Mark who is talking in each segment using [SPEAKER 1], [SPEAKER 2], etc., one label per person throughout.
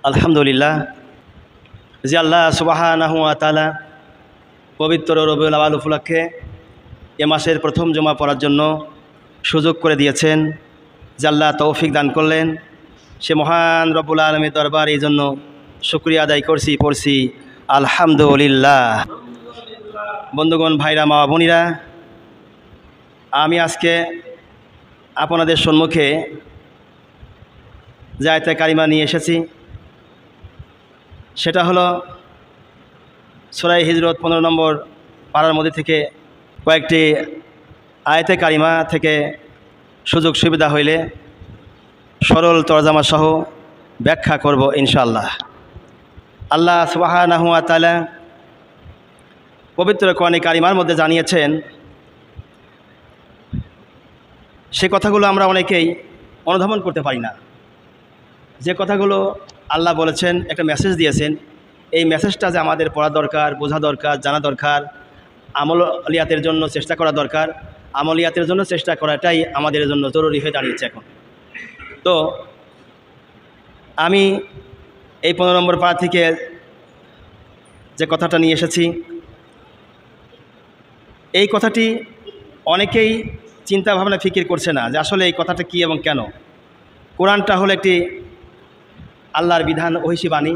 [SPEAKER 1] আলহামদুলিল্লাহ যে আল্লাহ সুবহানাহু ওয়া তাআলা পবিত্র রবিউল আউয়াল উপলক্ষে এ মাসের প্রথম জুমা পড়ার জন্য সুযোগ করে দিয়েছেন, যে আল্লাহ তৌফিক দান করলেন, সে মহান রব্বুল আলামিনের দরবার এই জন্য শুকরিয়া আদায় পড়ছি আলহামদুলিল্লাহ। বন্ধুগণ, ভাইরা, মা বোনিরা, আমি আজকে আপনাদের সম্মুখে যে আয়াতে কারিমা নিয়ে এসেছি সেটা হলো সূরা হিজরত 15 নম্বর পারার মধ্যে থেকে কয়েকটি আয়াতে কারিমা থেকে সুযোগ সুবিধা হইলে সরল তরজামা সহ ব্যাখ্যা করব ইনশাআল্লাহ। আল্লাহ সুবহানাহু ওয়া তাআলা পবিত্র কোরআনে কারিমার মধ্যে জানিয়েছেন, সে কথাগুলো আমরা অনেকেই অনুধাবন করতে পারি না। যে কথাগুলো আল্লাহ বলেছেন, একটা মেসেজ দিয়েছেন, এই মেসেজটা যে আমাদের পড়া দরকার, বোঝা দরকার, জানা দরকার, আমলিয়াতের জন্য চেষ্টা করা দরকার, আমলিয়াতের জন্য চেষ্টা করাটাই আমাদের জন্য জরুরি হয়ে দাঁড়িয়েছে এখন। তো আমি এই 15 নম্বর পারা থেকে যে কথাটা নিয়ে এসেছি, এই কথাটি অনেকেই চিন্তা ভাবনা ফিকির করছে না যে আসলে এই কথাটা কী এবং কেন। কোরআনটা হলো একটি আল্লাহর বিধান, ঐশী বাণী,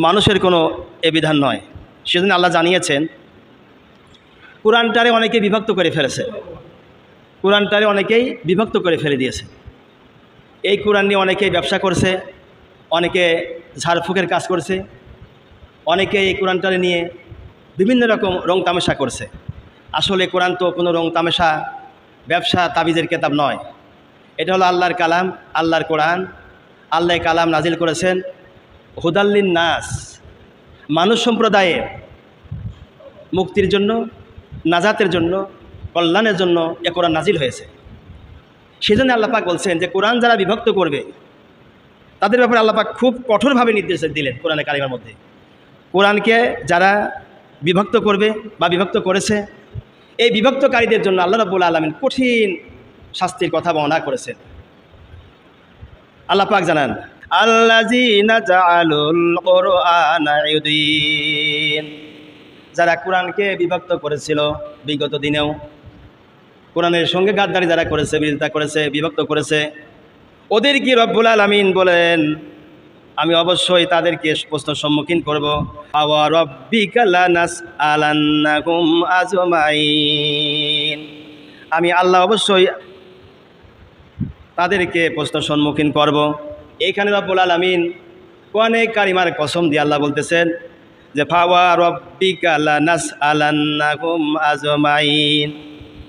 [SPEAKER 1] মানুষের কোনো এ বিধান নয়। সেজন্য আল্লাহ জানিয়েছেন, কোরআনটারে অনেকেই বিভক্ত করে ফেলেছে, কোরআনটারে অনেকেই বিভক্ত করে ফেলে দিয়েছে। এই কোরআন নিয়ে অনেকেই ব্যবসা করছে, অনেকে ঝাড়ফুঁকের কাজ করছে, অনেকে এই কোরআনটারে নিয়ে বিভিন্ন রকম রং তামাশা করছে। আসলে কোরআন তো কোনো রং তামাশা, ব্যবসা, তাবিজের কিতাব নয়। এটা হলো আল্লাহর কালাম, আল্লাহর কোরআন। আল্লাহ কালাম নাজিল করেছেন হুদাল্লিন নাস, মানুষ সম্প্রদায়ের মুক্তির জন্য, নাজাতের জন্য, কল্যাণের জন্য এ কোরআন নাজিল হয়েছে। সেজন্য আল্লাহ পাক বলছেন যে কোরআন যারা বিভক্ত করবে তাদের ব্যাপারে আল্লাহ পাক খুব কঠোরভাবে নির্দেশ দিলেন কোরআনে কারিমার মধ্যে। কোরআনকে যারা বিভক্ত করবে বা বিভক্ত করেছে, এই বিভক্তকারীদের জন্য আল্লাহ রাব্বুল আলামিন কঠিন শাস্তির কথা বর্ণনা করেছেন। আল্লাহ পাক জানান, আল্লাযীনা জাআলুল কুরআনা ইউদিন, যারা কোরআনকে বিভক্ত করেছিল বিগত দিনেও, কোরআনের সঙ্গে গাদ্দারি যারা করেছে, বিরোধিতা করেছে, বিভক্ত করেছে, ওদেরকে রব্বুল আলামিন বলেন আমি অবশ্যই তাদেরকে প্রশ্নের সম্মুখীন করব। ওয়া রাব্বিকা লানাসআলান্নাহুম আজমাইন, আমি আল্লাহ অবশ্যই তাদেরকে প্রশ্নের সম্মুখীন করব। এইখানে রব্বুল আলামিন কোরআনে কারিমার কসম দিয়ে আল্লাহ বলতেছেন যে ওয়া রাব্বিকা লানাসআলান্নাহুম আজমাইন,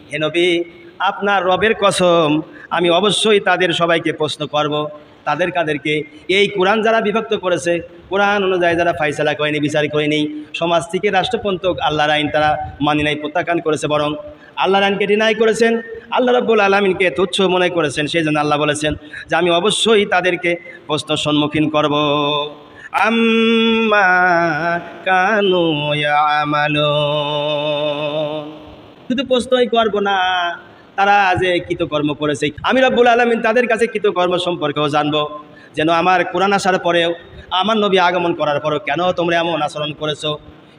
[SPEAKER 1] হে নবী আপনার রবের কসম আমি অবশ্যই তাদের সবাইকে প্রশ্ন করব। তাদের কাদেরকে? এই কোরআন যারা বিভক্ত করেছে, কোরআন অনুযায়ী যারা ফাইসালা করেনি, বিচার করেনি, সমাজ থেকে রাষ্ট্রপন্থী আল্লাহর আইন তারা মানি নাই, প্রত্যাখ্যান করেছে, বরং আল্লাহর আইনকে ডিনাই করেছেন, আল্লাহ রাব্বুল আলামিনকে তুচ্ছ মনে করেছেন। সেই জন্য আল্লাহ বলেছেন যে আমি অবশ্যই তাদেরকে প্রশ্নের সম্মুখীন করব। আম্মা কানু ইয়ামালুন, শুধু প্রশ্নই করব না, তারা যে কৃতকর্ম করেছে আমি রব্বুল আলামিন তাদের কাছে কৃতকর্ম সম্পর্কেও জানবো। যেন আমার কোরআন আসার পরেও, আমার নবী আগমন করার পরেও কেন তোমরা এমন আচরণ করেছো,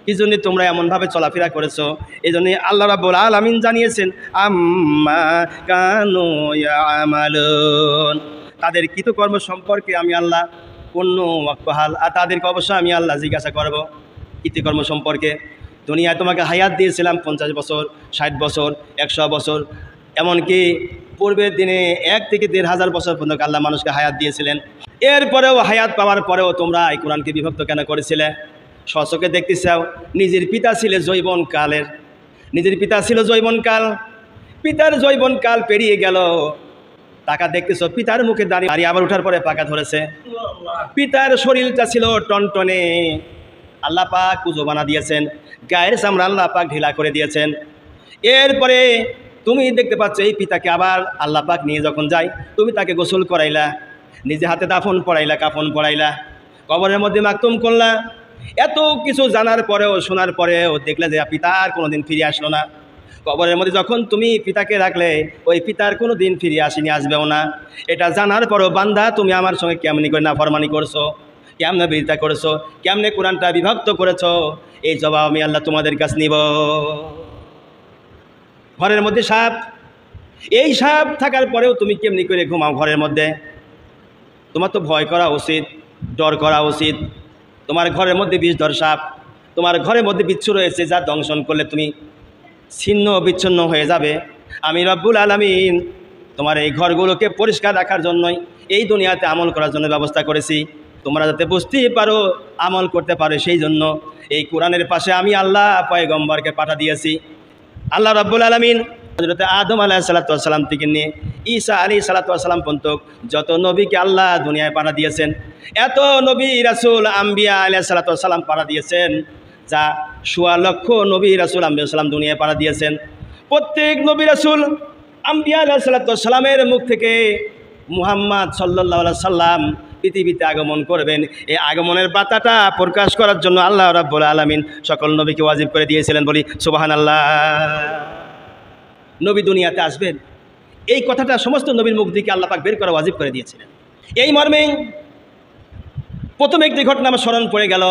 [SPEAKER 1] কি জন্য তোমরা এমনভাবে চলাফেরা করেছো, এই জন্যই আল্লাহ রাব্বুল আলামিন জানিয়েছেন আম্মা কানু ইয়ামালুন, তাদের কৃতকর্ম সম্পর্কে আমি আল্লাহ কোন ওয়াক্তহাল, আর তাদেরকে অবশ্যই আমি আল্লাহ জিজ্ঞাসা করব কৃতকর্ম সম্পর্কে। দুনিয়ায় তোমাকে হায়াত দিয়েছিলাম 50 বছর, 60 বছর, 100 বছর, এমনকি পূর্বের দিনে 1 থেকে 1,500 বছর পর্যন্ত আল্লাহ মানুষকে হায়াত দিয়েছিলেন। এরপরেও হায়াত পাওয়ার পরেও তোমরা এই কোরআনকে বিভক্ত কেন করেছিলে? স্বচক্ষে দেখতে চাও, নিজের পিতা ছিল যৌবনকালের, নিজের পিতা ছিল যৌবনকাল, পিতার যৌবনকাল পেরিয়ে গেল, টাকা দেখতেছ পিতার মুখে দাঁড়িয়ে আবার ওঠার পরে পাকা ধরেছে। পিতার শরীরটা ছিল টনটনে, আল্লাহ পাক কুজো বানা দিয়েছেন, গায়ের চামড়া আল্লাহ পাক ঢিলা করে দিয়েছেন। এরপরে তুমি দেখতে পাচ্ছ এই পিতাকে আবার আল্লাহ পাক নিয়ে যখন যায়, তুমি তাকে গোসল করাইলা, নিজে হাতে দাফন পড়াইলা, কাফন পড়াইলা, কবরের মধ্যে মাকতুম করলা। এত কিছু জানার পরেও, শোনার পরেও দেখলে যে পিতার কোনোদিন ফিরে আসলো না। কবরের মধ্যে যখন তুমি পিতাকে রাখলে, ওই পিতার কোনো দিন ফিরে আসেনি, আসবেও না। এটা জানার পরও বান্দা তুমি আমার সঙ্গে কেমনি করে নাফরমানি করছো, কেমনে বিরোধিতা করেছো, কেমনে কোরআনটা বিভক্ত করেছো, এই জবাব আমি আল্লাহ তোমাদের কাছে নিব। ঘরের মধ্যে সাপ, এই সাপ থাকার পরেও তুমি কেমনি করে ঘুমাও ঘরের মধ্যে? তোমার তো ভয় করা উচিত, ডর করা উচিত। তোমার ঘরের মধ্যে বিষধর সাপ, তোমার ঘরের মধ্যে বিচ্ছু রয়েছে, যা দংশন করলে তুমি ছিন্ন বিচ্ছিন্ন হয়ে যাবে। আমি রব্বুল আলামিন তোমার এই ঘরগুলোকে পরিষ্কার রাখার জন্যই এই দুনিয়াতে আমল করার জন্য ব্যবস্থা করেছি, তোমরা যাতে বুঝতেই পারো, আমল করতে পারো, সেই জন্য এই কোরআনের পাশে আমি আল্লাহ পয়গম্বরকে পাঠা দিয়েছি। আল্লাহ রব্বুল আলামিন হযরত আদম আলাইহিসসালাম থেকে নিয়ে ঈসা আলাইহিসসালাম পর্যন্ত যত নবীকে আল্লাহ দুনিয়ায় পাঠা দিয়েছেন, এত নবী রাসূল আম্বিয়া আলাইহিসসালাম পাঠা দিয়েছেন, যা ১৬ লক্ষ নবী রাসূল আম্বিয়া সাল্লাম দুনিয়ায় পাঠা দিয়েছেন। প্রত্যেক নবী রাসূল আম্বিয়া আলাইহিসসালামের মুখ থেকে মুহাম্মদ সাল্লাল্লাহু আলাইহি সাল্লাম পৃথিবীতে আগমন করবেন, এই আগমনের বার্তাটা প্রকাশ করার জন্য আল্লাহ রাব্বুল আলামিন সকল নবীকে ওয়াজিব করে দিয়েছিলেন। বলি সুবহানাল্লাহ। নবী দুনিয়াতে আসবেন, এই কথাটা সমস্ত নবীর মুখ থেকে আল্লাহ পাক বের করা ওয়াজিব করে দিয়েছিলেন। এই মর্মে প্রথম একটি ঘটনা আমার স্মরণ পড়ে গেল।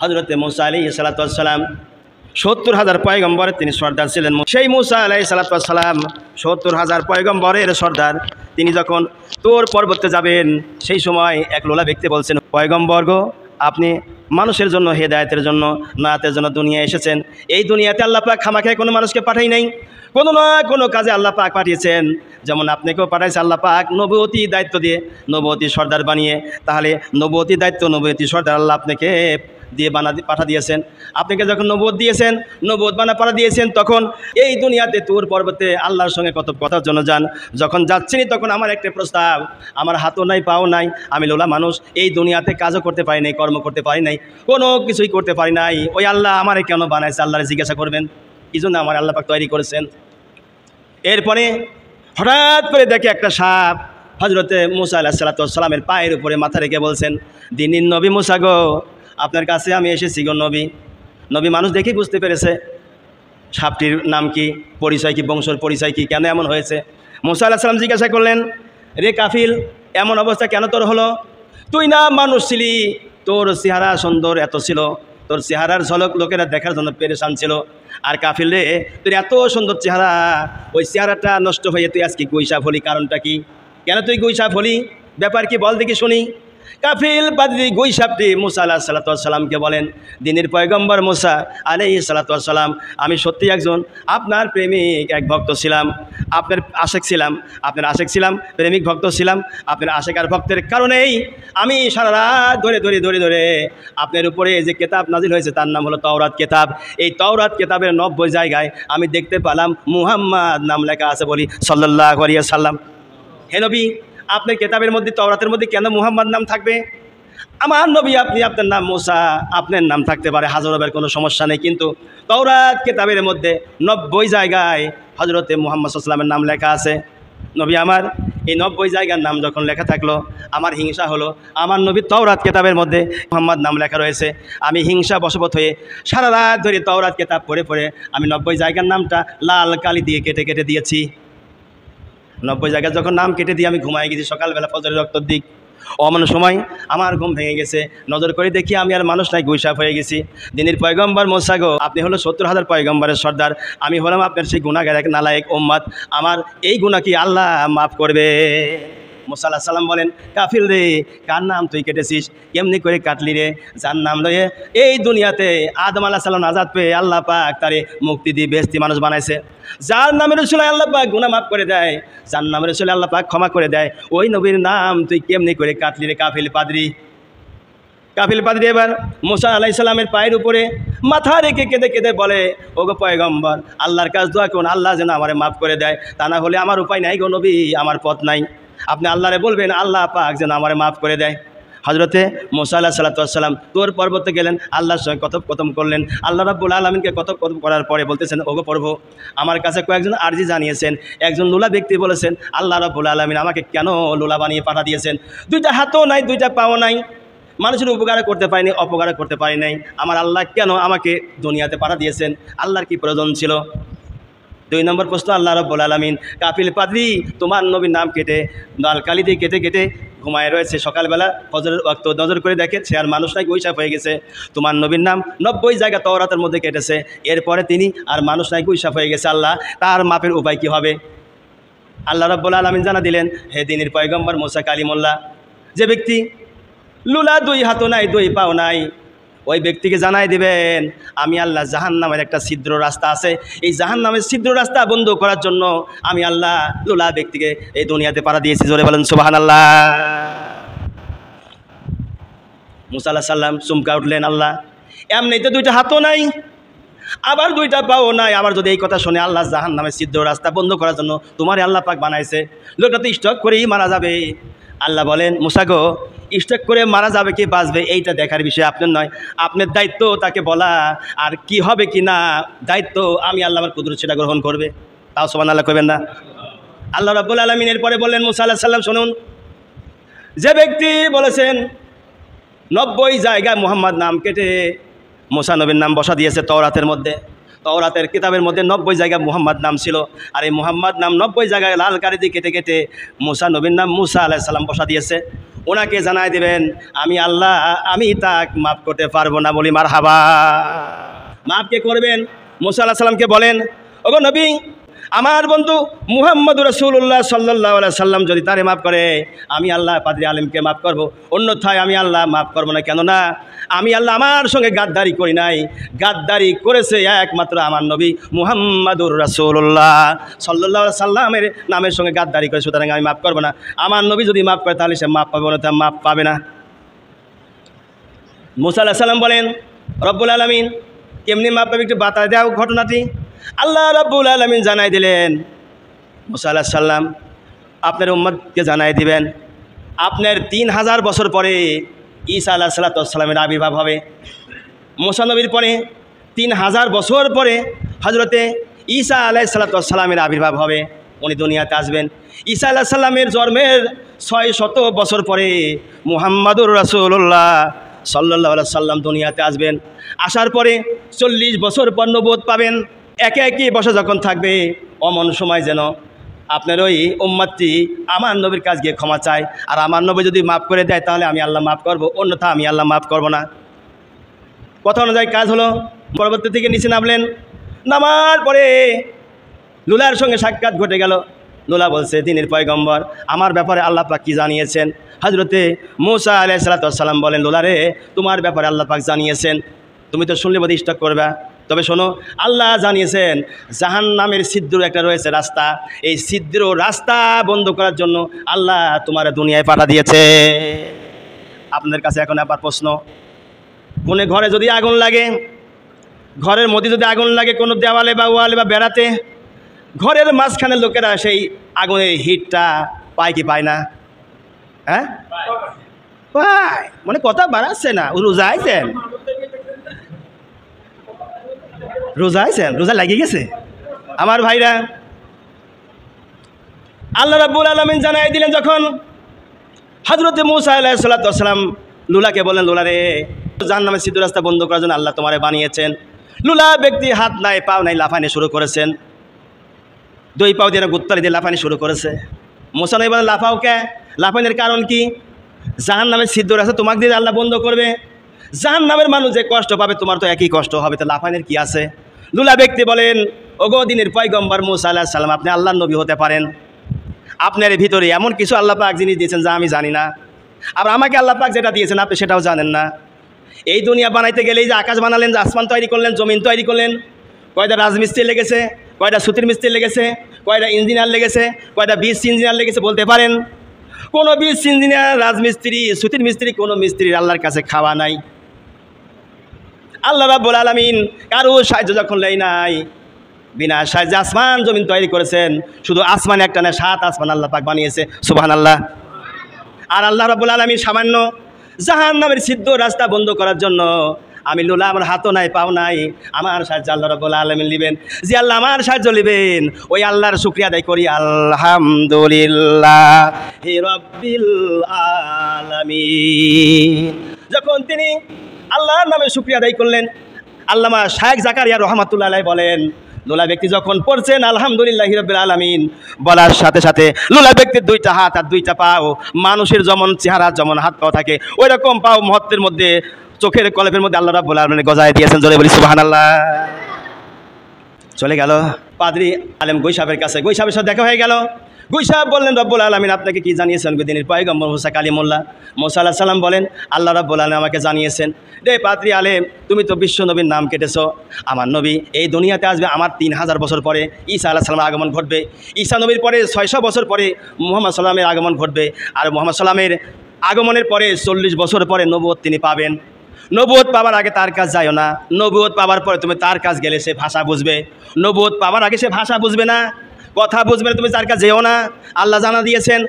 [SPEAKER 1] হযরত মূসা আলাইহিসসালাম ৭০,০০০ পয়গম্বরের তিনি সর্দার ছিলেন। সেই মূসা আলাইহিসসালাম ৭০,০০০ পয়গম্বরের সর্দার, তিনি যখন তোর পর্বতে যাবেন, সেই সময় এক লোলা ব্যক্তি বলছেন, পয়গম্বর্গ, আপনি মানুষের জন্য, হেদায়েতের জন্য, নাতের জন্য দুনিয়ায় এসেছেন। এই দুনিয়াতে আল্লাহ পাক খামাখায় কোনো মানুষকে পাঠাই নাই, কোনো না কোনো কাজে আল্লাহ পাক পাঠিয়েছেন। যেমন আপনাকেও পাঠাইছে আল্লাহ পাক নবুয়তি দায়িত্ব দিয়ে, নবুয়তি সর্দার বানিয়ে। তাহলে নবুয়তি দায়িত্ব, নবুয়তি সর্দার আল্লাহ আপনাকে দিয়ে পাঠা দিয়েছেন। আপনাকে যখন নবুয়ত দিয়েছেন, নবুয়ত পাঠা দিয়েছেন, তখন এই দুনিয়াতে তুর পর্বতে আল্লাহর সঙ্গে কত কথার জন্য যান। যখন যাচ্ছেনি তখন আমার একটা প্রস্তাব, আমার হাতও নাই, পাও নাই, আমি লোলা মানুষ, এই দুনিয়াতে কাজও করতে পারি নাই, কর্ম করতে পারি নাই, কোনো কিছুই করতে পারি নাই। ওই আল্লাহ আমারে কেন বানাইছে, আল্লাহরে জিজ্ঞাসা করবেন, এই জন্য আমার আল্লাহ পাক তৈরি করেছেন। এরপরে হঠাৎ করে দেখে একটা সাপ হযরতে মূসা আলাইহিসসালামের পায়ের উপরে মাথা রেখে বলছেন, দিনের নবী মূসা গো, আপনার কাছে আমি এসেছি গো নবী। নবী মানুষ দেখেই বুঝতে পেরেছে সাপটির নাম কি, পরিচয় কি, বংশের পরিচয় কি, কেন এমন হয়েছে। মূসা আলাইহিস সালাম জিজ্ঞাসা করলেন, রে কাফিল, এমন অবস্থা কেন তোর হলো? তুই না মানুষ ছিলি, তোর চেহারা সুন্দর এত ছিল, তোর চেহারার ঝলক লোকেরা দেখার জন্য পেরেশান ছিল। আর কাফিল রে, তোর এত সুন্দর চেহারা, ওই চেহারাটা নষ্ট হয়ে তুই আজকে গুইসাপ হলি, কারণটা কি? কেন তুই গুইসাপ হলি? ব্যাপার কি বল দেখি শুনি। কাফিল বাদী গুইসাপটি মূসা আলাইহিসসালামকে বলেন, দিনের পয়গম্বর মূসা আলাইহিসসালাম, আমি সত্যি একজন আপনার প্রেমিক, এক ভক্ত ছিলাম, আপনার আশেক ছিলাম, প্রেমিক ভক্ত ছিলাম। আপনার আশেক আর ভক্তের কারণেই আমি সারা রাত ধরে আপনার উপরে যে কেতাব নাজিল হয়েছে তার নাম হলো তাওরাত কেতাব। এই তাওরাত কেতাবের ৯০ জায়গায় আমি দেখতে পেলাম মুহাম্মদ নাম লেখা আছে। বলি সাল্লাল্লাহু আলাইহি ওয়াসাল্লাম। হে নবী, আপনার কেতাবের মধ্যে, তাওরাতের মধ্যে কেন মুহাম্মদ নাম থাকবে? আমার নবী আপনি, আপনার নাম মূসা, আপনার নাম থাকতে পারে, হাজারের কোনো সমস্যা নেই, কিন্তু তাওরাত কেতাবের মধ্যে ৯০ জায়গায় হযরতে মুহাম্মদ সাল্লাল্লাহু আলাইহি ওয়াসাল্লামের নাম লেখা আছে। নবী আমার, এই ৯০ জায়গার নাম যখন লেখা থাকলো, আমার হিংসা হলো। আমার নবী তাওরাত কেতাবের মধ্যে মুহাম্মদ নাম লেখা রয়েছে, আমি হিংসা বশবর্তী হয়ে সারা রাত ধরে তাওরাত কেতাব পড়ে আমি ৯০ জায়গার নামটা লাল কালি দিয়ে কেটে দিয়েছি। ৯০ জায়গায় যখন নাম কেটে দিয়ে আমি ঘুমাই গেছি, সকালবেলা ফজরের রক্তর দিক, অমন সময় আমার ঘুম ভেঙে গেছে, নজর করে দেখি আমি আর মানুষ নাই, গুইসাপ হয়ে গেছি। দিনের পয়গম্বর মূসা গো, আপনি হলো ৭০,০০০ পয়গম্বরের সর্দার, আমি হলাম আপনার সেই গুনাহগার এক নালায়েক উম্মত, আমার এই গুনাহ কি আল্লাহ মাফ করবে? মূসা আলাইহিস সালাম বলেন, কাফিল রে, কার নাম তুই কেটেছিস, কেমনি করে কাটলি রে? যার নাম লয়ে এই দুনিয়াতে আদম আলাইহিস সালাম আজাদ পেয়ে আল্লাহ পাক তারে মুক্তি দিয়ে বেহেশতি মানুষ বানাইছে। যার নামের রসুলে আল্লাহ পাক গুনাহ মাফ করে দেয়, যার নামের রসুলে আল্লাহ পাক ক্ষমা করে দেয়, ওই নবীর নাম তুই কেমনি করে কাটলি রে কাফিল পাদ্রী? এবার মূসা আলাইহিস সালামের পায়ের উপরে মাথা রেখে কেঁদে বলে, ওগো পয়গম্বর, আল্লাহর কাছে দোয়া করুন, আল্লাহ যেন আমারে মাফ করে দেয়, তা না হলে আমার উপায় নাই গো নবী, আমার পথ নাই। আপনি আল্লাহরে বলবেন আল্লাহ পাক যেন আমারে মাফ করে দেয়। হযরতে মূসা আলাইহিস সালাম তোর পর্বতে গেলেন, আল্লাহর সঙ্গে কথোপকথন করলেন। আল্লাহ রাব্বুল আলামিনকে কথোপকথন করার পরে বলতেছেন, ওগো প্রভু, আমার কাছে কয়েকজন আরজি জানিয়েছেন, একজন লোলা ব্যক্তি বলেছেন আল্লাহ রাব্বুল আলামিন আমাকে কেন লোলা বানিয়ে পাঠা দিয়েছেন? 2টা হাতও নাই, 2টা পাও নাই, মানুষের উপকার করতে পারিনি, অপকার করতে পারি নাই, আমার আল্লাহ কেন আমাকে দুনিয়াতে পাঠা দিয়েছেন? আল্লাহর কি প্রয়োজন ছিল? 2 নম্বর প্রশ্ন, আল্লাহ রাব্বুল আলামিন কাপিল পাদ্রী তোমার নবীর নাম কেটে লালকালি দিয়ে কেটে কেটে ঘুমায় রয়েছে, সকালবেলা ফজরের ওয়াক্ত নজর করে দেখে সে আর মানুষ নাই, গুইসাপ হয়ে গেছে। তোমার নবীর নাম 90 জায়গা তাওরাতের মধ্যে কেটেছে, এরপরে তিনি আর মানুষ নাই, গুইসাপ হয়ে গেছে। আল্লাহ তার মাপের উপায় কি হবে? আল্লাহ রাব্বুল আলামিন জানা দিলেন, হে দিনের পয়গম্বর মুসা কালিমুল্লাহ, যে ব্যক্তি লুলা 2 হাতও নাই 2 পাও নাই, ওই ব্যক্তিকে জানাই দিবেন আমি আল্লাহ জাহান্নামের একটা ছিদ্র রাস্তা আছে, এই জাহান্নামের ছিদ্র রাস্তা বন্ধ করার জন্য আমি আল্লাহ লুলা ব্যক্তিকে এই দুনিয়াতে পাড়া দিয়েছি। জোরে বলেন সুবহানাল্লাহ। মুসা আলাইহিস সালাম চমকা উঠলেন, আল্লাহ এমনিতে 2টা হাতও নাই, আবার 2টা পাও নাই, আবার যদি এই কথা শুনে আল্লাহ জাহান্নামের ছিদ্র রাস্তা বন্ধ করার জন্য তোমার আল্লাহ পাক বানাইছে, লোকটা তো স্টক করেই মারা যাবে। আল্লাহ বলেন, মুসা গো, স্টক করে মারা যাবে কি বাঁচবে এইটা দেখার বিষয় আপনার নয়, আপনার দায়িত্ব তাকে বলা, আর কি হবে কি না দায়িত্ব আমি আল্লাহ আমার কুদরত সেটা গ্রহণ করবে। তাও সুবহানাল্লাহ কইবেন না? আল্লাহ রাব্বুল আলামিন এরপরে বললেন, মুসা আলাইহিস সালাম শুনুন, যে ব্যক্তি বলেছেন 90 জায়গায় মুহাম্মদ নাম কেটে মুসা নবীর নাম বসা দিয়েছে তাওরাতের মধ্যে, তাওরাতের কিতাবের মধ্যে 90 জায়গায় মুহাম্মদ নাম ছিল, আর এই মুহাম্মদ নাম 90 জায়গায় লাল কালি দিয়ে কেটে কেটে মুসা নবীর নাম মুসা আলাইহিস সালাম বসা দিয়েছে, ওনাকে জানাই দেবেন আমি আল্লাহ আমি তাক মাফ করতে পারবো না। বলি মারহাবা। মাফ কে করবেন? মুসা আলাইহিস সালামকে বলেন, ওগো নবী, আমার বন্ধু মুহাম্মদুর রাসূলুল্লাহ সাল্লাল্লাহু আলাইহি সাল্লাম যদি তারে মাফ করে আমি আল্লাহ পাদ্রী আলেমকে মাফ করব, অন্যথায় আমি আল্লাহ মাফ করব না। কেননা আমি আল্লাহ আমার সঙ্গে গাদ্দারি করি নাই, গাদ্দারি করেছে একমাত্র আমার নবী মুহাম্মদুর রাসূলুল্লাহ সাল্লাল্লাহু আলাইহি সাল্লামের নামের সঙ্গে গাদ্দারি করে, সুতরাং আমি মাফ করব না। আমার নবী যদি মাফ করে তাহলে সে মাফ পাবে না, তা মাফ পাবে না। মুসা আলাইহিস সালাম বলেন, রব্বুল আলামিন কেমনি মাফ পাবে একটু বাতা দাও ঘটনাটি। আল্লাহ রাব্বুল আলামিন জানাই দিলেন, মুসা আলাইহিস সালাম আপনার উম্মতকে জানাই দিবেন আপনার 3000 বছর পরে ঈসা আলাইহিস সালামের আবির্ভাব হবে। মুসা নবীর পরে 3000 বছর পরে হজরতে ঈসা আলাইহিস সালামের আবির্ভাব হবে, উনি দুনিয়াতে আসবেন। ঈসা আলাইহিস সালামের জন্মের 600 বছর পরে মুহাম্মদুর রাসূলুল্লাহ সাল্লাল্লাহু আলাইহি সাল্লাম দুনিয়াতে আসবেন। আসার পরে 40 বছর পর নবুয়ত পাবেন। একে একে বসে যখন থাকবে, অমন সময় যেন আপনার ওই উম্মতটি আমার নবীর কাছে গিয়ে ক্ষমা চায়, আর আমার নবী যদি মাফ করে দেয় তাহলে আমি আল্লাহ মাফ করব, অন্যথা আমি আল্লাহ মাফ করব না। কথা অনুযায়ী কাজ হলো। পরবর্তী থেকে নিচে নামলেন, নামার পরে লুলার সঙ্গে সাক্ষাৎ ঘটে গেল। লুলা বলছে, দিনের পয়গম্বর আমার ব্যাপারে আল্লাহ পাক কি জানিয়েছেন? হজরতে মুসা আলাইহিস সালাম বলেন, লুলা রে, তোমার ব্যাপারে আল্লাহ পাক জানিয়েছেন, তুমি তো শুনলে বোধহয় স্টক করবা, তবে শোনো, আল্লাহ জানিয়েছেন জাহান্নামের ছিদ্র একটা রয়েছে রাস্তা, এই ছিদ্র রাস্তা বন্ধ করার জন্য আল্লাহ তোমার দুনিয়ায় পাঠা দিয়েছে। আপনাদের কাছে এখন আবার প্রশ্ন, কোনো ঘরে যদি আগুন লাগে, ঘরের মধ্যে যদি আগুন লাগে কোনো দেওয়ালে বা ওয়ালে বা বেড়াতে, ঘরের মাঝখানে লোকেরা সেই আগুনের হিটটা পায় কি পায় না? হ্যাঁ পায়, মানে কথা বাড়াচ্ছে না। রোজা আইছেন, রোজা আইছেন, রোজা লাগিয়ে গেছে আমার ভাইরা। আল্লাহ রাব্বুল আলামিন জানাই দিলেন, যখন হযরত মুসা আলাইহিস সালাম লুলাকে বলেন, লুলা রে, জাহান্নামের ছিদ্র রাস্তা বন্ধ করার জন্য আল্লাহ তোমারে বানিয়েছেন। লুলা ব্যক্তি হাত নাই পাও নাই লাফানি শুরু করেছেন, 2 পাও দিয়ে গুত্তারি দিয়ে লাফানি শুরু করেছে। মুসা নবী বলেন, লাফাও কে? লাফানির কারণ কি? জাহান্নামের ছিদ্র রাস্তা তোমাকে দিয়ে আল্লাহ বন্ধ করবে, জাহান্নামের মানুষ যে কষ্ট পাবে তোমার তো একই কষ্ট হবে, তো লাফানির কি আছে? লুলা ব্যক্তি বলেন, ওগো দিনের পয়গম্বর মুসা আলাইহিস সালাম, আপনি আল্লাহর নবী হতে পারেন, আপনার ভিতরে এমন কিছু আল্লাহ পাক জিনিস দিয়েছেন যা আমি জানি না, আবার আমাকে আল্লাহ পাক যেটা দিয়েছেন আপনি সেটাও জানেন না। এই দুনিয়া বানাইতে গেলে এই যে আকাশ বানালেন, যে আসমান তৈরি করলেন, জমিন তৈরি করলেন, কয়টা রাজমিস্ত্রি লেগেছে, কয়টা সুতির মিস্ত্রি লেগেছে, কয়টা ইঞ্জিনিয়ার লেগেছে, কয়টা বিশ ইঞ্জিনিয়ার লেগেছে বলতে পারেন? কোনো বিশ ইঞ্জিনিয়ার, রাজমিস্ত্রি, সুতির মিস্ত্রি, কোনো মিস্ত্রির আল্লাহর কাছে খাওয়া নাই। আল্লাহ রাব্বুল আলামিন কারো সাহায্য যখন নেই নাই, বিনা সাহায্যে আসমান জমিন তৈরি করেছেন। শুধু আসমান একটা না, 7 আসমান আল্লাহ পাক বানিয়েছে, সুবহানাল্লাহ। আর আল্লাহ রাব্বুল আলামিন সামান্য জাহান্নামের ছিদ্র রাস্তা বন্ধ করার জন্য আমি লুলা, আমার হাতও নাই পাও নাই, আমার সাহায্য আল্লাহ রাব্বুল আলামিন নেবেন। যে আল্লাহ আমার সাহায্য নেবেন, ওই আল্লাহর শুকরিয়া আদায় করি, আলহামদুলিল্লাহি রাব্বিল আলামিন। যখন তিনি আল্লাহর নামে শুকরিয়া আদায় করলেন, আল্লামা শায়েখ জাকারিয়া রহমাতুল্লাহ আলাইহি বলেন, লোলা ব্যক্তি যখন পড়ছেন আলহামদুলিল্লাহি রাব্বিল আলামিন বলার সাথে সাথে লোলা ব্যক্তির দুইটা হাত আর দুইটা পাও মানুষের যেমন চেহারা যেমন হাত পাও থাকে ওই রকম পাও মুহূর্তের মধ্যে চোখের কলবের মধ্যে আল্লাহ রাব্বুল আলামিন গজায় দিয়েছেন। জোরে বলি সুবহানাল্লাহ। চলে গেল পাদ্রী আলেম গুই সাহেবের কাছে। গুই সাহেবের সাথে দেখা হয়ে গেল। গুই সাহেব বললেন, রব্বুল আলামিন আপনাকে কি জানিয়েছেন? দিনের পয়গম্বর মুসা কালিমুল্লাহ মুসা আলাইহিস সালাম বলেন, আল্লাহ রাব্বুল আলামিন আমাকে জানিয়েছেন। রে পাদ্রী আলেম, তুমি তো বিশ্ব নবীর নাম কেটেছো। আমার নবী এই দুনিয়াতে আসবে আমার 3000 বছর পরে ঈসা আলাইহিস সালামের আগমন ঘটবে। ঈসা নবীর পরে 600 বছর পরে মুহাম্মদ সাল্লামের আগমন ঘটবে। আর মুহাম্মদ সাল্লামের আগমনের পরে 40 বছর পরে নবুয়ত তিনি পাবেন। নবুয়ত পাওয়ার আগে তার কাজ যায়ও না। নবুয়ত পাওয়ার পরে তুমি তার কাজ গেলে সে ভাষা বুঝবে। নবুয়ত পাওয়ার আগে সে ভাষা বুঝবে না, কথা বুঝবে না, তুমি তার কাজ যেও না। আল্লাহ জানা দিয়েছেন।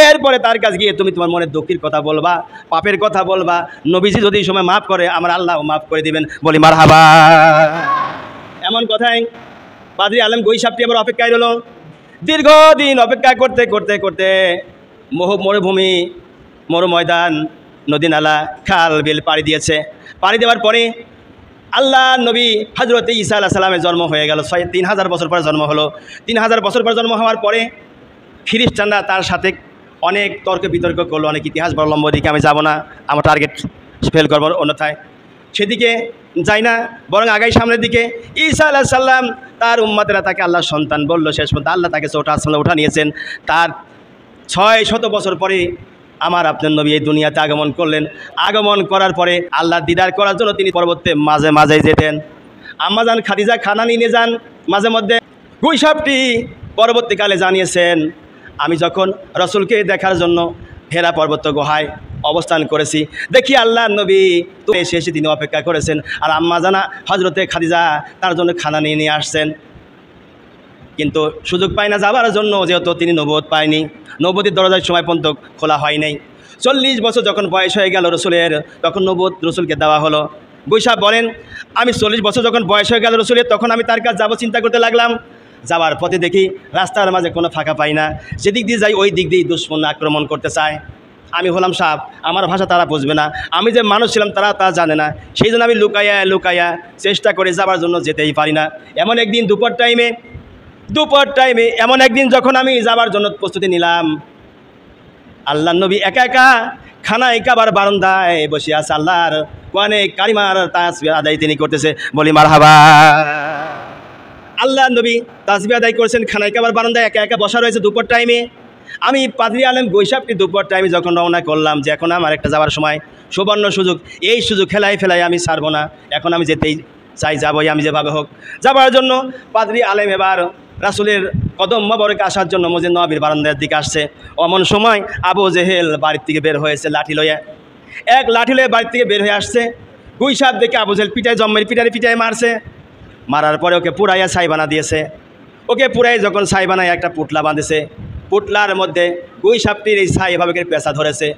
[SPEAKER 1] এরপরে তার কাজ গিয়ে তুমি তোমার মনের দুঃখের কথা বলবা, পাপের কথা বলবা। নবীজি যদি এই সময় মাফ করে, আমার আল্লাহ মাফ করে দিবেন। বলি মারহাবা। এমন কথাই পাদ্রী আলেম গুই সাহেবটি আবার অপেক্ষায় রইল। দীর্ঘদিন অপেক্ষা করতে করতে করতে মরুভূমি, মরু ময়দান, নদী নালা, খাল বিল পাড়ি দিয়েছে। পাড়ি দেওয়ার পরে আল্লাহ নবী হযরত ঈসা আলাইহিস সালামের জন্ম হয়ে গেল। 3000 বছর পরে জন্ম হলো। 3000 বছর পরে জন্ম হওয়ার পরে খ্রিস্টানরা তার সাথে অনেক তর্ক বিতর্ক করলো, অনেক ইতিহাস বড় লম্বা, দিকে আমি যাব না, আমার টার্গেট ফেল করবো অন্যথায়। সেদিকে যাই না, বরং আগাই সামনের দিকে। ঈসা আলাইহিস সালাম তার উম্মতেরা তাকে আল্লাহর সন্তান বলল। শেষ পর্যন্ত আল্লাহ তাকে চৌঠা আসমানে উঠা নিয়েছেন। তার 600 বছর পরে আমার আপনার নবী এই দুনিয়াতে আগমন করলেন। আগমন করার পরে আল্লাহ দিদার করার জন্য তিনি পর্বতে মাঝে মাঝে যেতেন। আম্মাজান খাদিজা খানা নিয়ে যান মাঝে মধ্যে। গুই সাহেবটি পরবর্তীকালে জানিয়েছেন, আমি যখন রসুলকে দেখার জন্য হেরা পর্বত গুহায় অবস্থান করেছি, দেখি আল্লাহ নবী তো এসে তিনি অপেক্ষা করেছেন। আর আম্মাজানা হজরতে খাদিজা তার জন্য খানা নিয়ে আসছেন। কিন্তু সুযোগ পায় না যাবার জন্য, যেহেতু তিনি নবুয়ত পায়নি। নবুয়তের দরজার সময় পর্যন্ত খোলা হয় নাই। 40 বছর যখন বয়স হয়ে গেল রসুলের, তখন নবুয়ত রসুলকে দেওয়া হলো। গুই সাহেব বলেন, আমি 40 বছর যখন বয়স হয়ে গেল রসুলের, তখন আমি তার কাছে যাবো চিন্তা করতে লাগলাম। যাওয়ার পথে দেখি রাস্তার মাঝে কোনো ফাঁকা পাই না। যেদিক দিয়ে যাই ওই দিক দিয়েই দুশমন আক্রমণ করতে চায়। আমি হলাম সাপ, আমার ভাষা তারা বুঝবে না, আমি যে মানুষ ছিলাম তারা তা জানে না। সেই জন্য আমি লুকাইয়া লুকাইয়া চেষ্টা করে যাবার জন্য যেতেই পারি না। এমন একদিন দুপুর টাইমে এমন একদিন যখন আমি যাবার জন্য প্রস্তুতি নিলাম, আল্লাহ নবী একা একা খানায় কাবার বারান্দায় বসে আছে। আল্লাহর কোরআনে কারিমার তাসবিহ আদায় তিনি করতেছে। বলি মারহাবা। আল্লাহ নবী তাসবিহ আদায় করেছেন, খানায় কাবার বারান্দায় একা একা বসা রয়েছে দুপুর টাইমে। আমি পাদ্রী আলেম গুই সাহেবটি দুপুর টাইমে যখন রওনা করলাম, যে এখন আমার একটা যাওয়ার সময়, সুবর্ণ সুযোগ, এই সুযোগ ফেলাই আমি ছাড়বো না। এখন আমি যেতেই চাই, যাবই আমি যেভাবে হোক। যাবার জন্য পাদ্রী আলেম এবার রাসূলের কদম মোবারকে আসার জন্য মসজিদ নববীর বারান্দার দিকে আসছে। অমন সময় আবু জেহেল বাড়ির থেকে বের হয়েছে লাঠি লইয়া। এক লাঠি লইয়া বাড়ির থেকে বের হয়ে আসছে। গুই সাহেব দেখে আবু জেহেল পিটায় জম্মের পিটায় মারছে। মারার পরে ওকে পুরাইয়া ছাই বানা দিয়েছে। ওকে পুরাই যখন ছাই বানায় একটা পুটলা বাঁধেছে। পুটলার মধ্যে গুই সাহেবটির এই ছাই এভাবে পেঁচা ধরেছে।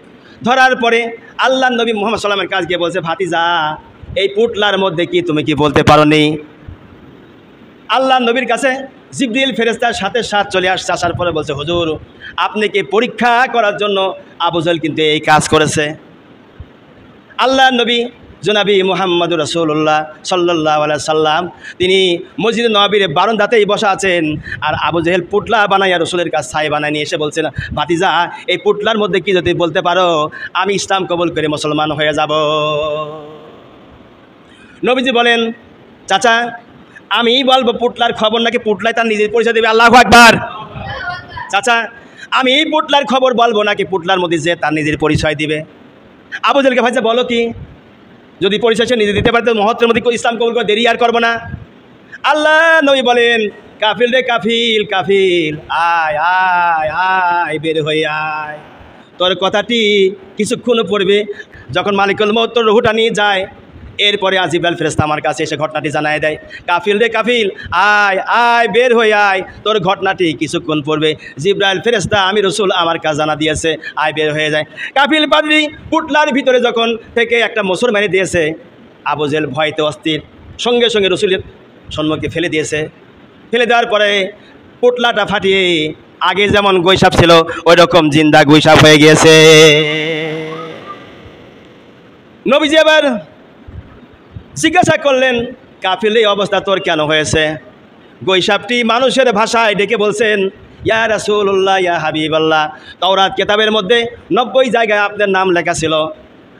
[SPEAKER 1] ধরার পরে আল্লাহ নবী মুহাম্মদ সাল্লামের কাছে গিয়ে বলছে, ভাতিজা এই পুটলার মধ্যে কি তুমি কি বলতে পারো নি? আল্লাহ নবীর কাছে জিবরিল ফেরেশতার সাথে চলে আসছে। আসার পরে বলছে, হুজুর আপনি কি পরীক্ষা করার জন্য আবু জেহেল কিন্তু এই কাজ করেছে। আল্লাহ নবী জনাবি মুহাম্মদুর রাসূলুল্লাহ সাল্লাল্লাহু আলাইহি সাল্লাম তিনি মসজিদ নববীর বারান্দাতেই বসা আছেন। আর আবু জেহেল পুটলা বানাইয়া রসুলের কাছে ছাই বানায় নিয়ে এসে বলছেন, ভাতিজা এই পুটলার মধ্যে কি যদি বলতে পারো, আমি ইসলাম কবুল করে মুসলমান হয়ে যাব। নবীজি বলেন, চাচা আমি বলবো পুটলার খবর নাকি পুটলাই তার নিজের পরিচয় দেবে? আল্লাহু আকবার। চাচা আমি এই পুটলার খবর বলবো নাকি পুটলার মধ্যে যে তার নিজের পরিচয় দিবে? আবু জেহেলকে ভাইজা বলো কি, যদি পরিচয় সে নিজে দিতে পারে তো মুহূর্তের মধ্যে ইসলাম কবুল করে দেরি আর করবো না। আল্লাহ নবী বলেন, কাফিল রে কাফিল, আয় আয় আয় বের হয়ে আয়। তোর কথাটি কিছুক্ষণ পড়বে। যখন মালিকুল মউত তোর রুহটা নিয়ে যায়, এরপরে জিবরাইল ফেরেশতা আমার কাছে এসে ঘটনাটি জানায় দেয়, কাফিল রে কাফিল আয় আয় বের হয়ে আয়, তোর ঘটনাটি কিছুক্ষণ পড়বে। জিবরাইল ফেরেশতা আমি রসুল আমার কাছে জানা দিয়েছে, আয় বের হয়ে যায়। কাফিল পাদ্রী পুটলার ভিতরে যখন থেকে একটা মোচড় মেরে দিয়েছে, আবু জেহেল ভয়তে অস্থির, সঙ্গে সঙ্গে রসুলের সম্মুখে ফেলে দিয়েছে। ফেলে দেওয়ার পরে পুটলাটা ফাটিয়ে আগে যেমন গৈসাপ ছিল ওই রকম জিন্দা গৈসাপ হয়ে গিয়েছে। নবীজি আবার জিজ্ঞাসা করলেন, কাফিল এই অবস্থা তোর কেন হয়েছে? গৈসাপটি মানুষের ভাষায় ডেকে বলছেন, ইয়া রাসূলুল্লাহ, ইয়া হাবিবাল্লাহ, তাওরাত কিতাবের মধ্যে 90 জায়গায় আপনার নাম লেখা ছিল,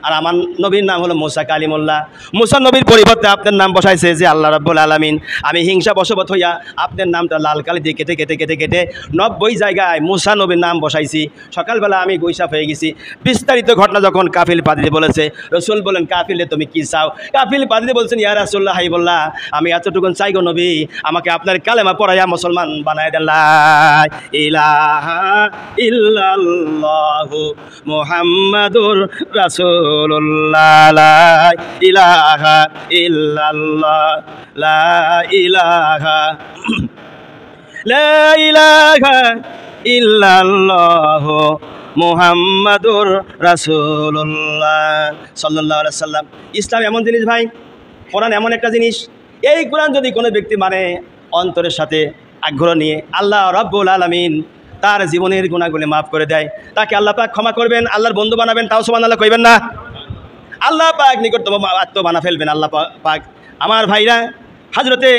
[SPEAKER 1] আর আমার নবীর নাম হলো মুসা কালিমুল্লাহ। মুসা নবীর পরিবর্তে আপনার নাম বসাইছে যে আল্লাহ রাব্বুল আলামিন। আমি হিংসা বশবর্ত হইয়া আপনার নামটা লাল কালি দিয়ে কেটে কেটে কেটে কেটে 90 জায়গায় মুসা নবীর নাম বসাইছি। সকালবেলা আমি গৈসাপ হয়ে গেছি। বিস্তারিত ঘটনা যখন কাফিল পাদ্রী বলেছে, রসুল বলেন, কাফিলে তুমি কি চাও? কাফিল পাদ্রী বলছেন, ইয়া রাসূলুল্লাহ, হাবিবাল্লাহ, আমি এতটুকুন চাই গো নবী, আমাকে আপনার কালেমা পড়াইয়া মুসলমান বানায় দেন। লা ইলাহা ইল্লাল্লাহু মুহাম্মাদুর রাসূলুল্লাহ, লা ইলাহা ইল্লাল্লাহ, লা ইলাহা লা ইলাহা ইল্লাল্লাহু মুহাম্মাদুর রাসূলুল্লাহ সাল্লাল্লাহু আলাইহি সাল্লাম। ইসলাম এমন জিনিস ভাই, কোরআন এমন একটা জিনিস, এই কোরআন যদি কোনো ব্যক্তি মানে অন্তরের সাথে আগ্রহ নিয়ে, আল্লাহ রাব্বুল আলামিন তার জীবনের গুনাহগুলি মাফ করে দেয়, তাকে আল্লাহ পাক ক্ষমা করবেন, আল্লাহর বন্ধু বানাবেন। তাও সুবহানাল্লাহ কইবেন না? আল্লাহ পাক নিকটতম আত্ম বানা ফেলবেন আল্লাহ পাক। আমার ভাইরা, হযরতে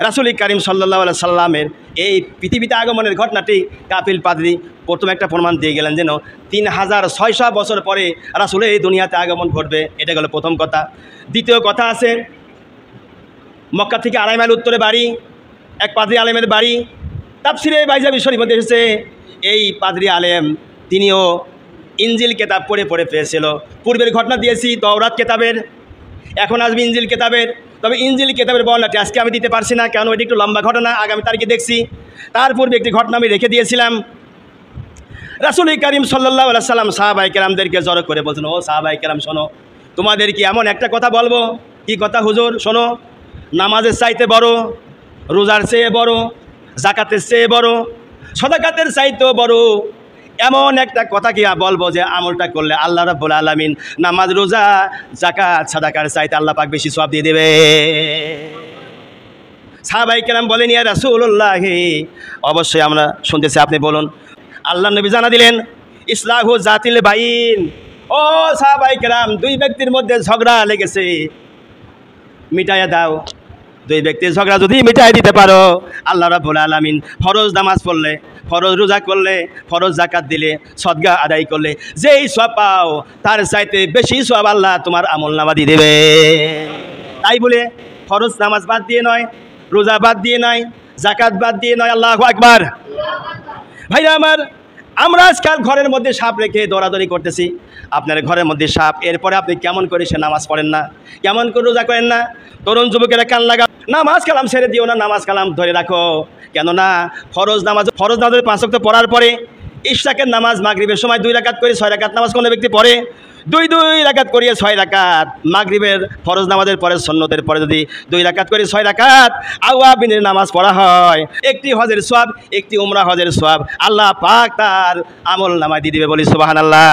[SPEAKER 1] রাসূল কারীম সাল্লাল্লাহু আলাইহি সাল্লামের এই পৃথিবীতে আগমনের ঘটনাটি কাফিল পাদ্রী প্রথম একটা প্রমাণ দিয়ে গেলেন, যেন 3600 বছর পরে রাসূলের এই দুনিয়াতে আগমন ঘটবে। এটা গেল প্রথম কথা। দ্বিতীয় কথা আছে, মক্কা থেকে 2.5 মাইল উত্তরে বাড়ি এক পাদ্রী আলেমের বাড়ি। তাফসিরে বাইজাবি শরীফ মধ্যে এসেছে, এই পাদ্রী আলেম তিনিও ইনজিল কেতাব পড়ে পড়ে পেয়েছিল। পূর্বের ঘটনা দিয়েছি তাওরাত কেতাবের, এখন আসবে ইনজিল কেতাবের। তবে ইনজিল কেতাবের বর্ণনাটি আজকে আমি দিতে পারছি না, কারণ ওইটি একটু লম্বা ঘটনা, আগামী তারিখে দেখছি। তার পূর্বে একটি ঘটনা আমি রেখে দিয়েছিলাম। রাসূল কারীম সাল্লাল্লাহু আলাইহি সাল্লাম সাহাবায়ে কেরামদেরকে জড়ো করে বলছেন, ও সাহাবায়ে কেরাম শোনো, তোমাদের কি এমন একটা কথা বলবো? কি কথা হুজুর? শোনো, নামাজের চাইতে বড়, রোজার চেয়ে বড়, যাকাতের চেয়ে বড়, সদাকাতের চাইতেও বড় এমন একটা কথা কি বলবো যে আমলটা করলে আল্লাহ রাব্বুল আলামিন নামাজ, রোজা, যাকাত, সাদাকার চাইতে আল্লাহ পাক বেশি সওয়াব দিয়ে দেবে। সাহাবায়ে কেরাম বলেন, ইয়া রাসূলুল্লাহ, অবশ্যই আমরা শুনতেছি, আপনি বলুন। আল্লাহ নবী জানা দিলেন, ইসলাহু জাতিল বাইন। ও সাহাবায়ে কেরাম, দুই ব্যক্তির মধ্যে ঝগড়া লেগেছে, মিটাইয়া দাও। দুই ব্যক্তির ঝগড়া যদি মিটাই দিতে পারো, আল্লাহ রাব্বুল আলামিন ফরজ নামাজ পড়লে, ফরজ রোজা করলে, ফরজ যাকাত দিলে, সদকা আদায় করলে যেই সওয়াব পাও, তার চাইতে বেশি সওয়াব আল্লাহ তোমার আমলনামা দিয়ে দেবে। তাই বলে ফরজ নামাজ বাদ দিয়ে নয়, রোজা বাদ দিয়ে নয়, যাকাত বাদ দিয়ে নয়। আল্লাহু আকবার। ভাইরা আমার, আমরা আজকাল ঘরের মধ্যে সাপ রেখে দৌড়াদৌড়ি করতেছি। আপনার ঘরের মধ্যে সাপ, এরপরে আপনি কেমন করে সে নামাজ পড়েন না, কেমন করে রোজা করেন না? তরুণ যুবকেরা কান লাগা, নামাজ কালাম ছেড়ে দিও না, নামাজ কালাম ধরে রাখো। কেননা ফরজ নামাজ 5 ওয়াক্ত পড়ার পরে ইশরাকের নামাজ মাগরিবের সময় 2 রাকাত করে 6 রাকাত নামাজ কোনো ব্যক্তি পড়ে, 2 রাকাত করিয়ে 6 রাকাত, মাগরিবের ফরজ নামাজের পরে সুন্নতের পরে যদি 2 রাকাত করে 6 রাকাত আওয়াবিনের নামাজ পড়া হয়, একটি হজের সওয়াব, একটি উমরা হজের সওয়াব আল্লাহ পাক তার আমল নামায় দিয়ে দিবে। বলি সুবহানাল্লাহ।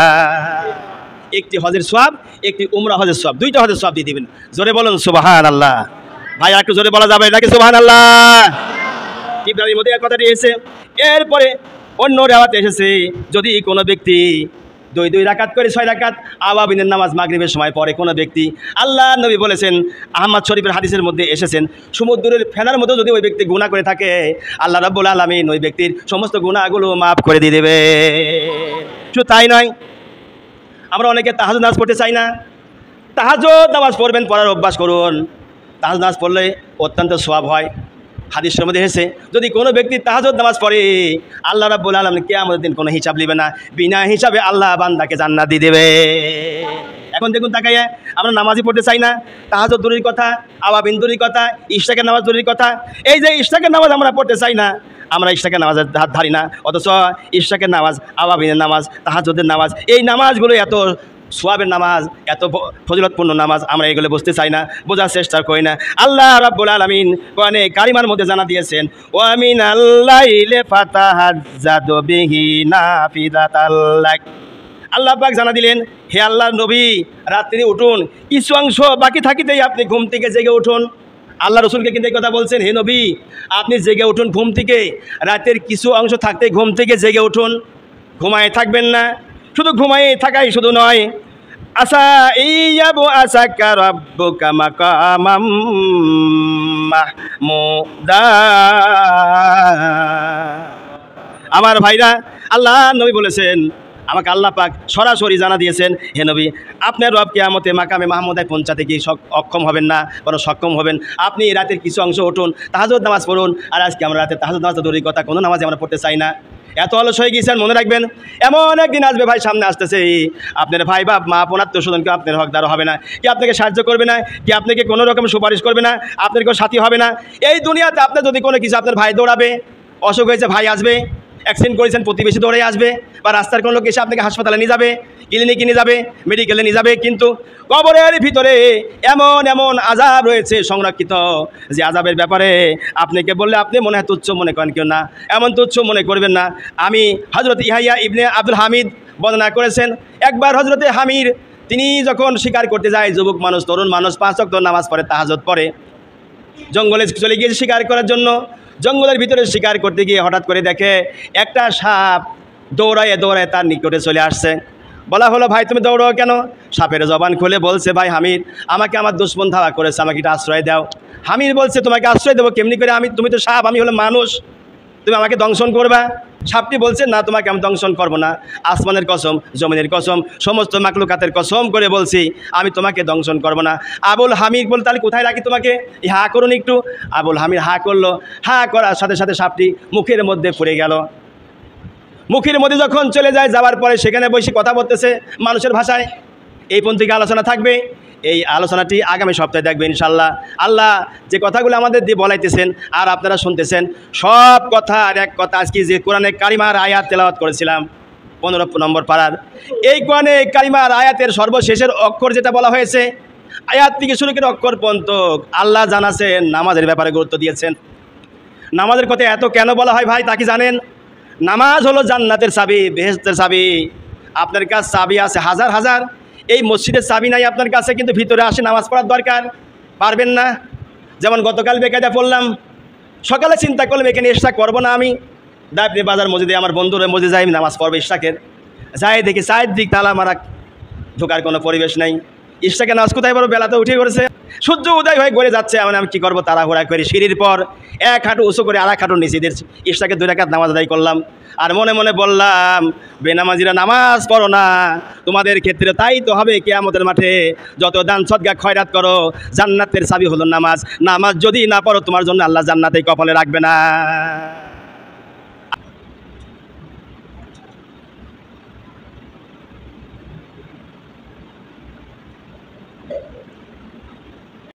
[SPEAKER 1] একটি হজের সওয়াব, একটি উমরা হজের সওয়াব, 2টা হজের সওয়াব দিয়ে দিবেন। জোরে বলুন সুবহানাল্লাহ। ভাই একটু জোরে বলা যাবে নাকি সুবহানাল্লাহ? ইব্রাহিমের মধ্যে এক কথাটি এসেছে। এরপরে অন্য রিওয়ায়াতে এসেছে, যদি কোনো ব্যক্তি 2 রাকাত করে 6 রাকাত আওয়াবিনের নামাজ মাগরিবের সময় পড়ে কোনো ব্যক্তি, আল্লাহ নবী বলেছেন, আহমদ শরীফের হাদিসের মধ্যে এসেছেন, সমুদ্রের ফেনার মতো যদি ওই ব্যক্তি গুনাহ করে থাকে, আল্লাহ রাব্বুল আলামিন ওই ব্যক্তির সমস্ত গুনাহগুলো মাফ করে দিয়ে দেবে। শুধু তাই নয়, আমরা অনেকে তাহাজ্জুদ নামাজ পড়তে চাই না। তাহাজ্জুদ নামাজ পড়বেন, পড়ার অভ্যাস করুন। তাহাজ্জুদ নামাজ পড়লে অত্যন্ত সওয়াব হয়। হাদিসের মধ্যে এসেছে, যদি কোনো ব্যক্তি তাহাজ্জুদ নামাজ পড়ে, আল্লাহ রাব্বুল আলামিন কিয়ামতের দিন কোনো হিসাব নেবে না, বিনা হিসাবে আল্লাহ বান্দাকে জান্নাত দিয়ে দেবে। এখন দেখুন তাকাইয়া, আমরা নামাজই পড়তে চাই না। তাহাজ্জুদ দূরের কথা, আওয়াবিন দূরের কথা, ইশরাকের নামাজ দূরের কথা। এই যে ইশরাকের নামাজ আমরা পড়তে চাই না, আমরা ইশরাকের নামাজের হাত ধারি না, অথচ ইশরাকের নামাজ, আওয়াবিনের নামাজ, তাহাজ্জুদের নামাজ, এই নামাজগুলো এত সোয়াবের নামাজ, এত ফজিলতপূর্ণ নামাজ, আমরা এগুলো বুঝতে চাই না, বোঝার চেষ্টা করি না। আল্লাহ রাব্বুল আলামিন কোরআনে কারিমার মধ্যে জানা দিয়েছেন, ওয়া মিনাল লাইলি ফাতাহাজ্জাদু বিহি নাফিলাতাল লাক। আল্লাহ পাক জানা দিলেন, হে আল্লাহর নবী, রাত্রি উঠুন, কিছু অংশ বাকি থাকিতেই আপনি ঘুম থেকে জেগে উঠুন। আল্লাহ রসুলকে কিন্তু এই কথা বলছেন, হে নবী, আপনি জেগে উঠুন ঘুম থেকে, রাতের কিছু অংশ থাকতে ঘুম থেকে জেগে উঠুন, ঘুমায় থাকবেন না। শুধু ঘুমায় থাকাই শুধু নয়, আসা ইয়াবু আসাকা রাব্বুকা মাকামাম মাহমুদা। আমার ভাইরা, আল্লাহ নবী বলেছেন, আমাকে আল্লাহ পাক সরাসরি জানা দিয়েছেন, হে নবী, আপনার রব কিয়ামতে মাকামে মাহমুদায় পৌঁছাতে কি অক্ষম হবেন না, বরং সক্ষম হবেন। আপনি রাতের কিছু অংশ উঠুন, তাহাজ্জুদ নামাজ পড়ুন। আর আজকে আমরা রাতে তাহাজ্জুদ নামাজ দূরের কথা, কোনো নামাজ আমরা পড়তে চাই না, এত অলস হয়ে গিয়েছেন। মনে রাখবেন, এমন একদিন আসবে ভাই, সামনে আসতেছে, আপনার ভাই বাপ মা আপন আত্মীয়স্বজনকে আপনার হকদার হবে না, কি আপনাকে সাহায্য করবে না, কি আপনাকে কোনো রকম সুপারিশ করবে না, আপনার কোনো সাথী হবে না। এই দুনিয়াতে আপনার যদি কোনো কিছু, আপনার ভাই দৌড়াবে, অসুখ হয়েছে ভাই আসবে, অ্যাক্সিডেন্ট করেছেন প্রতিবেশী দৌড়ে আসবে, বা রাস্তার কোনো লোক এসে আপনাকে হাসপাতালে নিয়ে যাবে, ক্লিনিকে নিয়ে যাবে, মেডিকেলে নিয়ে যাবে। কিন্তু কবরের ভিতরে এমন এমন আযাব রয়েছে সংরক্ষিত, যে আযাবের ব্যাপারে আপনাকে বললে আপনি মনে হয় তুচ্ছ মনে করেন, কেউ না, এমন তুচ্ছ মনে করবেন না। আমি হযরত ইয়াহইয়া ইবনে আব্দুল হামিদ বর্ণনা করেছেন, একবার হযরতে হামির তিনি যখন শিকার করতে যায়, যুবক মানুষ, তরুণ মানুষ, 5 ওয়াক্ত নামাজ পড়ে, তাহাজ্জুদ পড়ে, জঙ্গলে চলে গিয়েছে শিকার করার জন্য। জঙ্গলের ভিতরে শিকার করতে গিয়ে হঠাৎ করে দেখে একটা সাপ দৌড়ায় দৌড়ায় তার নিকটে চলে আসছে। বলা হলো, ভাই তুমি দৌড়াও কেন? সাপের জবান খুলে বলছে, ভাই হামির, আমাকে আমার দুশমন ধাওয়া করেছে, আমাকে এটা আশ্রয় দাও। হামির বলছে, তোমাকে আশ্রয় দেবো কেমনি করে? তুমি তো সাপ, আমি হলো মানুষ, তুমি আমাকে দংশন করবা? সাপটি বলছে, না, তোমাকে আমি দংশন করবো না, আসমানের কসম, জমিনের কসম, সমস্ত মাকলুকাতের কসম করে বলছি, আমি তোমাকে দংশন করবো না। আবুল হামির বল, তাহলে কোথায় রাখি তোমাকে? হা করুন একটু। আবুল হামির হা করলো, হা করার সাথে সাথে সাপটি মুখের মধ্যে পড়ে গেল। মুখের মধ্যে যখন চলে যায়, যাওয়ার পরে সেখানে বসে কথা বলতেছে মানুষের ভাষায়। এই পন্থীকে আলোচনা থাকবে, এই আলোচনাটি আগামী সপ্তাহে দেখবেন ইনশাল্লাহ। আল্লাহ যে কথাগুলো আমাদের দিয়ে বলাইতেছেন আর আপনারা শুনতেছেন, সব কথা আর এক কথা। আজকে যে কোরআনে কারিমার আয়াত তেলাওয়াত করেছিলাম 15 নম্বর পারার, এই কোরআনে কারিমার আয়াতের সর্বশেষের অক্ষর যেটা বলা হয়েছে, আয়াত থেকে শুরু করে অক্ষর পর্যন্ত আল্লাহ জানাছেন, নামাজের ব্যাপারে গুরুত্ব দিয়েছেন। নামাজের কথা এত কেন বলা হয় ভাই, তা কি জানেন? নামাজ হলো জান্নাতের চাবি, বেহেশতের চাবি। আপনার কাছে চাবি আছে হাজার হাজার, এই মসজিদের চাবি নাই আপনার কাছে, কিন্তু ভিতরে আসে নামাজ পড়ার দরকার, পারবেন না। যেমন গতকাল বেকায়দা পড়লাম, সকালে চিন্তা করলাম এখানে ইশরা করবো না, আমি দাবনি বাজার মসজিদে আমার বন্ধুরা মসজিদে যাই, আমি নামাজ পড়বো ইশরাকের, যাই দেখি চারদিক তালা মারা, ঢোকার কোনো পরিবেশ নাই। ইশরাকের নামাজ কোথায় বড়, বেলাতে উঠে পড়েছে, সূর্য উদয় হয়ে গড়ে যাচ্ছে। আমি কী করবো, তাড়াহুড়া করে সিঁড়ির পর এক হাঁটু উঁচু করে আর এক হাঁটু নিচে ইশরাকের 2 রাকাত নামাজ আদায় করলাম। আর মনে মনে বললাম, বেনামাজিরা নামাজ পড়ো না, তোমাদের ক্ষেত্রে তাই তো হবে কিয়ামতের মাঠে। যত দান সদকা খয়রাত করো, জান্নাতের চাবি হলো নামাজ। নামাজ যদি না পড়ো, তোমার জন্য আল্লাহ জান্নাতে কপালে রাখবে না।